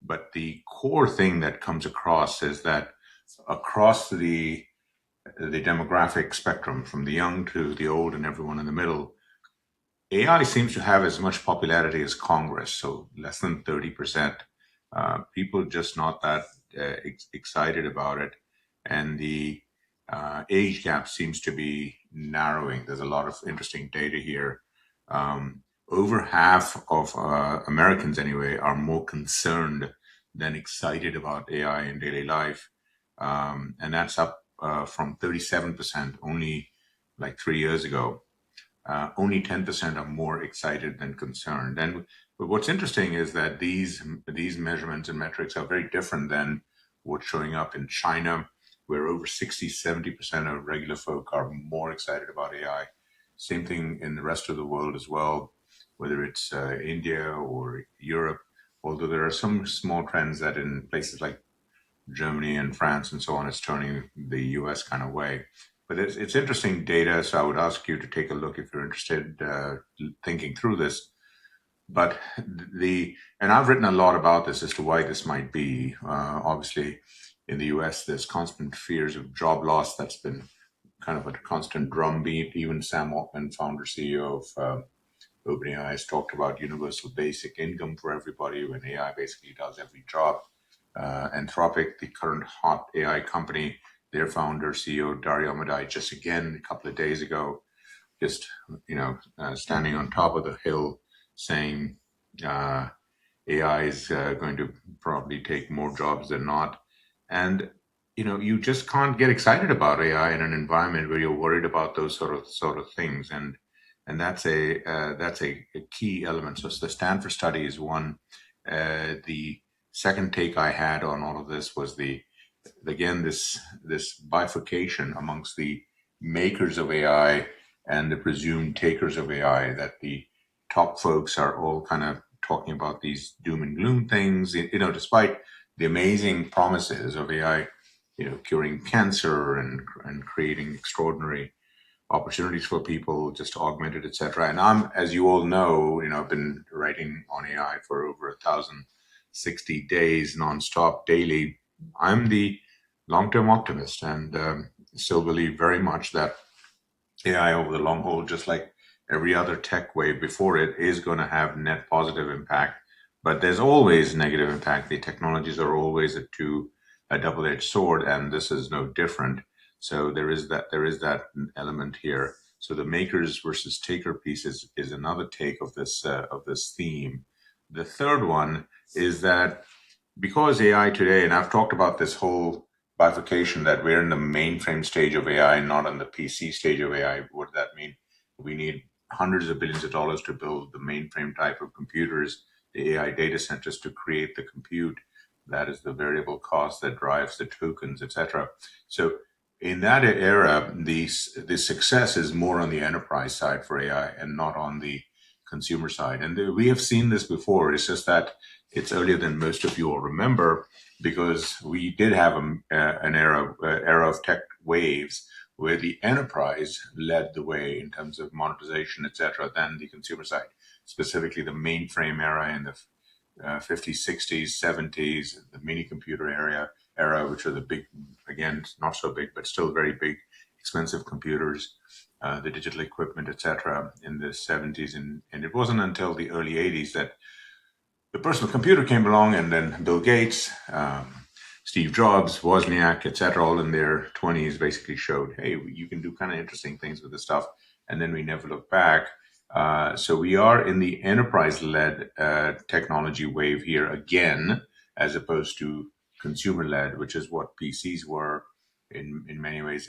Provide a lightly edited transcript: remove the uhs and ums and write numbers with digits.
But the core thing that comes across is that across the demographic spectrum, from the young to the old and everyone in the middle, AI seems to have as much popularity as Congress, so less than 30%. People just not that excited about it. And the age gap seems to be narrowing. There's a lot of interesting data here. Over half of Americans, anyway, are more concerned than excited about AI in daily life. And that's up from 37% only like 3 years ago. Only 10% are more excited than concerned. And but what's interesting is that these measurements and metrics are very different than what's showing up in China, where over 60-70% of regular folk are more excited about AI. Same thing in the rest of the world as well, whether it's India or Europe, although there are some small trends that in places like Germany and France and so on, it's turning the US kind of way. But it's interesting data, so I would ask you to take a look if you're interested thinking through this. But and I've written a lot about this as to why this might be. Obviously, in the US, there's constant fears of job loss. That's been kind of a constant drumbeat. Even Sam Altman, founder CEO of OpenAI, has talked about universal basic income for everybody when AI basically does every job. Anthropic, the current hot AI company, their founder, CEO, Dario Amodei, just again a couple of days ago, just standing on top of the hill saying AI is going to probably take more jobs than not. And you just can't get excited about AI in an environment where you're worried about those sort of things. And that's a key element. So the Stanford study is one. The second take I had on all of this was this bifurcation amongst the makers of AI and the presumed takers of AI, that the top folks are all kind of talking about these doom and gloom things, despite the amazing promises of AI, curing cancer and creating extraordinary opportunities for people, just augmented, etc. And I'm, as you all know, I've been writing on AI for over 1,060 days nonstop daily. I'm the long-term optimist and still believe very much that AI over the long haul, just like every other tech wave before it, is going to have net positive impact. But there's always negative impact. The technologies are always a double-edged sword, and this is no different. So there is that element here. So the makers versus taker piece is another take of this theme. The third one is that because AI today, and I've talked about this whole bifurcation, that we're in the mainframe stage of AI, not in the PC stage of AI. What does that mean? We need hundreds of billions of dollars to build the mainframe type of computers, the AI data centers to create the compute. That is the variable cost that drives the tokens, etc. So in that era, the success is more on the enterprise side for AI and not on the consumer side. And we have seen this before. It's just that it's earlier than most of you all remember, because we did have an era of tech waves where the enterprise led the way in terms of monetization, etc., than the consumer side, specifically the mainframe era in the 50s, 60s, 70s, the mini computer era, which are the big, again, not so big, but still very big, expensive computers, the digital equipment, etc., in the 70s. And it wasn't until the early 80s that the personal computer came along, and then Bill Gates, Steve Jobs, Wozniak, etc., all in their 20s basically showed, hey, you can do kind of interesting things with this stuff. And then we never looked back. So we are in the enterprise-led technology wave here again, as opposed to consumer-led, which is what PCs were in many ways.